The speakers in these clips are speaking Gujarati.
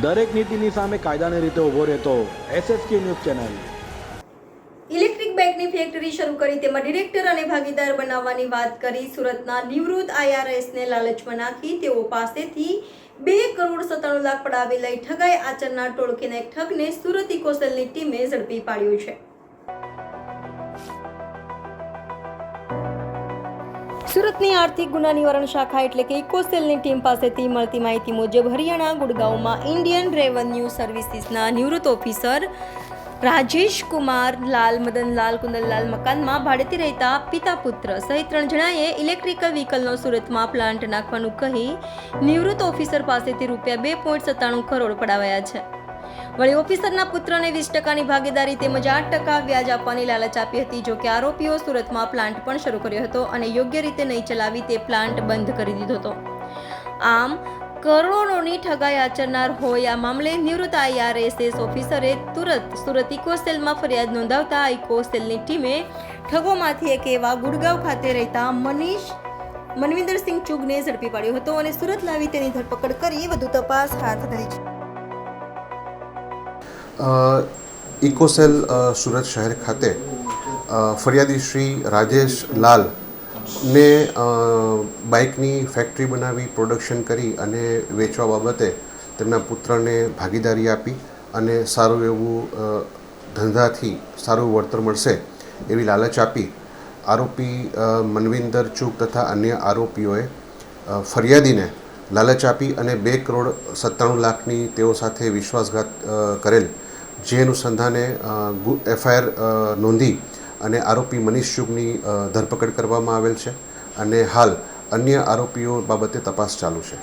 દરેક નીતિની સામે કાયદાની રીતે ઊભો રહેતો SSK ન્યૂઝ ચેનલ. ઇલેક્ટ્રિક બાઇકની ફેક્ટરી શરૂ કરી તેમાં ડિરેક્ટર અને ભાગીદાર બનાવવાની વાત કરી સુરતના નિવૃત્ત IRSને લાલચમાં નાખી તેઓ પાસેથી 2 કરોડ 97 લાખ પડાવી લઈ ઠગાઈ આચરનાર ટોળકીના એક ઠગને સુરત ઇકોસેલની ટીમે ઝડપી પાડ્યો છે. સુરતની આર્થિક ગુના નિવારણ શાખા એટલે કે ઇકોસેલની ટીમ પાસેથી મળતી માહિતી મુજબ હરિયાણા ગુડગાંવમાં ઇન્ડિયન રેવન્યુ સર્વિસીસના નિવૃત્ત ઓફિસર રાજેશ કુમાર લાલ મદનલાલ કુંદનલાલ મકાનમાં ભાડેથી રહેતા પિતા પુત્ર સહિત 3 જણાએ ઇલેક્ટ્રિકલ વ્હીકલનો સુરતમાં પ્લાન્ટ નાખવાનું કહી નિવૃત્ત ઓફિસર પાસેથી રૂપિયા 2.97 કરોડ પડાવ્યા છે. વળી ઓફિસરના પુત્રને 20% ભાગીદારી તેમજ 8% વ્યાજ આપવાની લાલચ આપી હતી. જો કે આરોપીઓ સુરતમાં પ્લાન્ટ પણ શરૂ કર્યો હતો અને યોગ્ય રીતે નહીં ચલાવી તે પ્લાન્ટ બંધ કરી દીધો હતો. આમ કરોડોની ઠગાઈ આચરનાર હોય આ મામલે નિવૃત્ત IRS ઓફિસરે તુરંત સુરત ઇકોસેલમાં ફરિયાદ નોંધાવતા ઇકોસેલની ટીમે ઠગોમાંથી એક એવા ગુડગાંવ ખાતે રહેતા મનવિંદરસિંહ ચુગને ઝડપી પાડ્યો હતો અને સુરત લાવી તેની ધરપકડ કરી વધુ તપાસ હાથ ધરી છે. ઇકોસેલ સુરત શહેર ખાતે ફરિયાદી શ્રી રાજેશ લાલ ને બાઇકની ફેક્ટરી બનાવી પ્રોડક્શન કરી અને વેચવા બાબતે તેમના પુત્રને ભાગીદારી આપી અને સારું એવું ધંધાથી સારું વળતર મળશે એવી લાલચ આપી આરોપી મનવિંદર ચૂગ તથા અન્ય આરોપીઓએ ફરિયાદીને લાલચ આપી અને 2 કરોડ 97 લાખની તેઓ સાથે વિશ્વાસઘાત કરેલ, જે અનુસંધાને FIR નોંધી અને આરોપી મનીષ ચુગની ધરપકડ કરવામાં આવેલ છે અને હાલ અન્ય આરોપીઓ બાબતે તપાસ ચાલુ છે.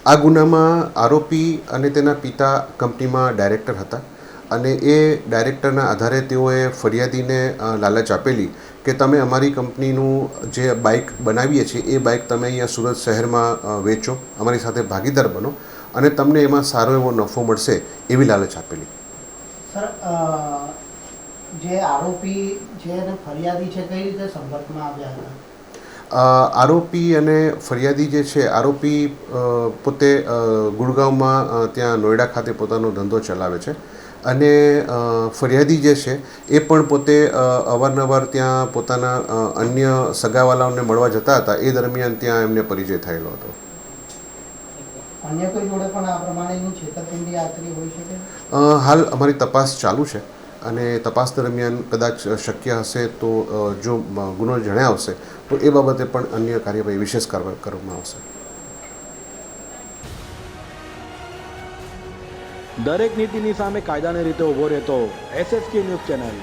આ ગુનામાં આરોપી અને તેના પિતા કંપનીમાં ડાયરેક્ટર હતા અને એ ડાયરેક્ટરના આધારે તેઓએ ફરિયાદીને લાલચ આપેલી કે તમે અમારી કંપનીનું જે બાઇક બનાવીએ છીએ એ બાઇક તમે અહીંયા સુરત શહેરમાં વેચો, અમારી સાથે ભાગીદાર બનો અને તમને એમાં સારો એવો નફો મળશે એવી લાલચ આપેલી. સર, જે આરોપી જે ફરિયાદી છે કઈ રીતે સંપર્કમાં આવ્યા હતા? આરોપી અને ફરિયાદી જે છે, આરોપી પોતે ગુડગાંવમાં ત્યાં નોઈડા ખાતે પોતાનો ધંધો ચલાવે છે અને ફરિયાદી જે છે એ પણ પોતે અવારનવાર ત્યાં પોતાના અન્ય સગાવાલાઓને મળવા જતા હતા. એ દરમિયાન ત્યાં એમને પરિચય થયેલો હતો. અન્ય કોઈ જોડે પણ આ પ્રમાણેની છેતરપિંડી આચરી હોઈ શકે? હાલ અમારી તપાસ ચાલુ છે અને તપાસ દરમિયાન કદાચ શક્ય હશે તો જો ગુનો જણાય આવશે તો એ બાબતે પણ અન્ય કાર્યવાહી વિશેષ કાર્યવાહી કરવામાં આવશે. દરેક નીતિની સામે કાયદાની રીતે ઊભો રહેતો SSK ન્યૂઝ ચેનલ.